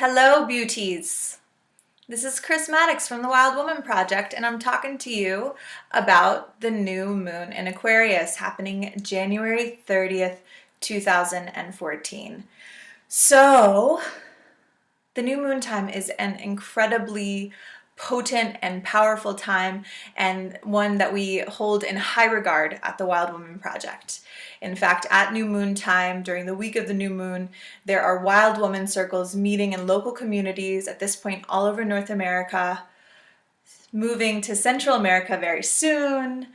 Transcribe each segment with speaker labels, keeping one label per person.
Speaker 1: Hello, beauties. This is Chris Maddox from the Wild Woman Project, and I'm talking to you about the new moon in Aquarius happening January 30th, 2014. So, the new moon time is an incredibly potent and powerful time, and one that we hold in high regard at the Wild Woman Project. In fact, at new moon time, during the week of the new moon, there are Wild Woman circles meeting in local communities at this point all over North America, moving to Central America very soon,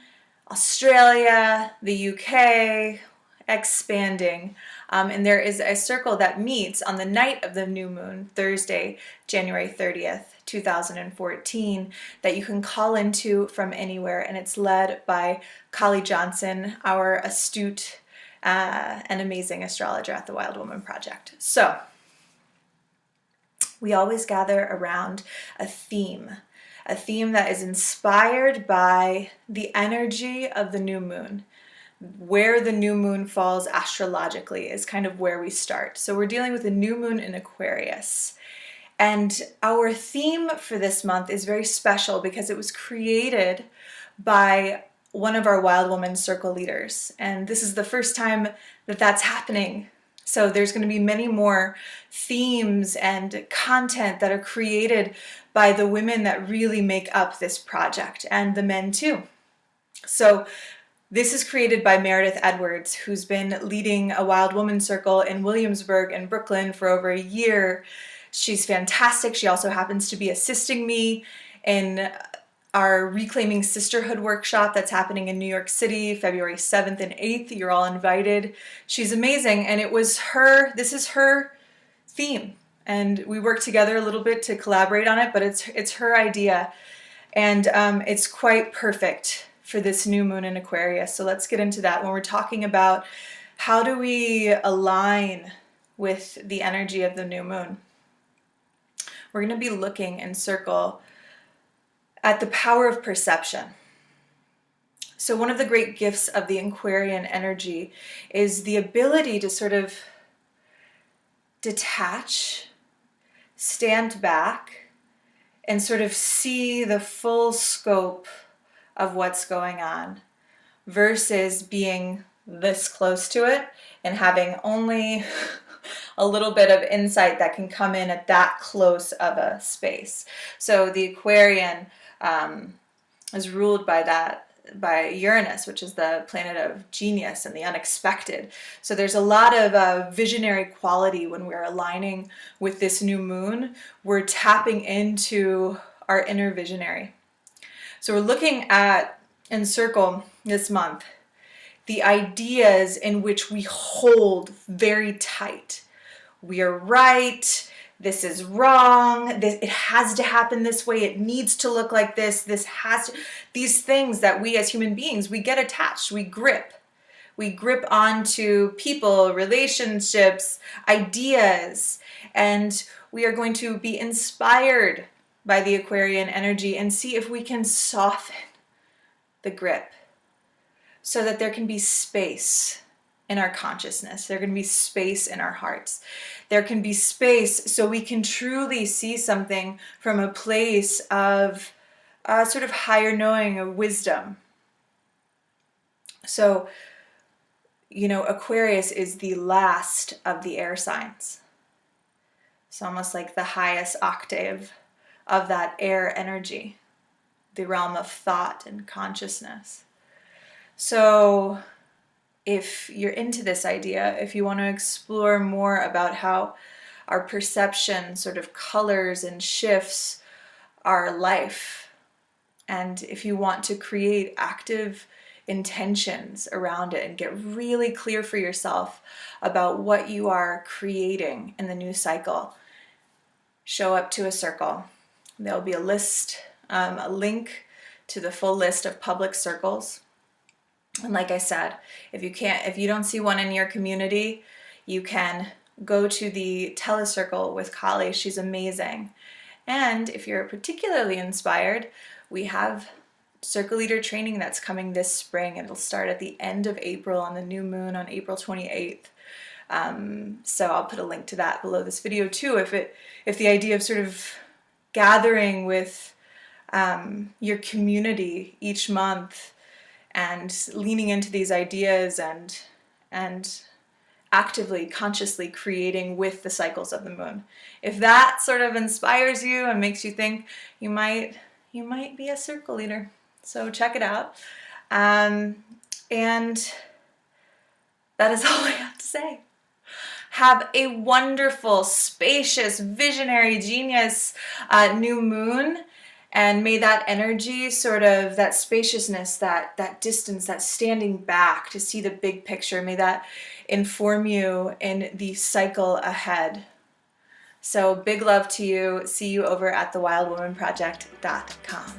Speaker 1: Australia, the UK, expanding. And there is a circle that meets on the night of the new moon, Thursday, January 30th, 2014, that you can call into from anywhere. And it's led by Kali Johnson, our astute and amazing astrologer at the Wild Woman Project. So we always gather around a theme that is inspired by the energy of the new moon. Where the new moon falls astrologically is kind of where we start. So we're dealing with the new moon in Aquarius. And our theme for this month is very special because it was created by one of our Wild Woman Circle leaders. And this is the first time that that's happening. So there's going to be many more themes and content that are created by the women that really make up this project, and the men too. So this is created by Meredith Edwards, who's been leading a Wild Woman Circle in Williamsburg and Brooklyn for over a year. She's fantastic. She also happens to be assisting me in our Reclaiming Sisterhood workshop that's happening in New York City, February 7th and 8th. You're all invited. She's amazing, and this is her theme. And we worked together a little bit to collaborate on it, but it's her idea, and it's quite perfect for this new moon in Aquarius. So let's get into that. When we're talking about how do we align with the energy of the new moon, we're going to be looking in circle at the power of perception. So one of the great gifts of the Aquarian energy is the ability to sort of detach, stand back, and sort of see the full scope of what's going on, versus being this close to it and having only a little bit of insight that can come in at that close of a space. So the Aquarian is ruled by Uranus, which is the planet of genius and the unexpected. So there's a lot of visionary quality when we're aligning with this new moon. We're tapping into our inner visionary. So we're looking at, in circle this month, the ideas in which we hold very tight. We are right. This is wrong. It has to happen this way. It needs to look like this. These things that we as human beings, we get attached. We grip. We grip onto people, relationships, ideas, and we are going to be inspired by the Aquarian energy and see if we can soften the grip so that there can be space in our consciousness. There can be space in our hearts. There can be space so we can truly see something from a place of sort of higher knowing, of wisdom. So, Aquarius is the last of the air signs. It's almost like the highest octave of that air energy, the realm of thought and consciousness. So if you're into this idea, if you want to explore more about how our perception sort of colors and shifts our life, and if you want to create active intentions around it and get really clear for yourself about what you are creating in the new cycle, show up to a circle. There'll be a list, a link to the full list of public circles. And like I said, if you don't see one in your community, you can go to the Telecircle with Kali. She's amazing. And if you're particularly inspired, we have Circle Leader training that's coming this spring. It'll start at the end of April on the new moon on April 28th. So I'll put a link to that below this video too. If the idea of sort of gathering with your community each month and leaning into these ideas and actively, consciously creating with the cycles of the moon. If that sort of inspires you and makes you think, you might be a circle leader. So check it out. And that is all I have to say. Have a wonderful, spacious, visionary, genius new moon. And may that energy, sort of that spaciousness, that distance, that standing back to see the big picture, may that inform you in the cycle ahead. So big love to you. See you over at thewildwomanproject.com.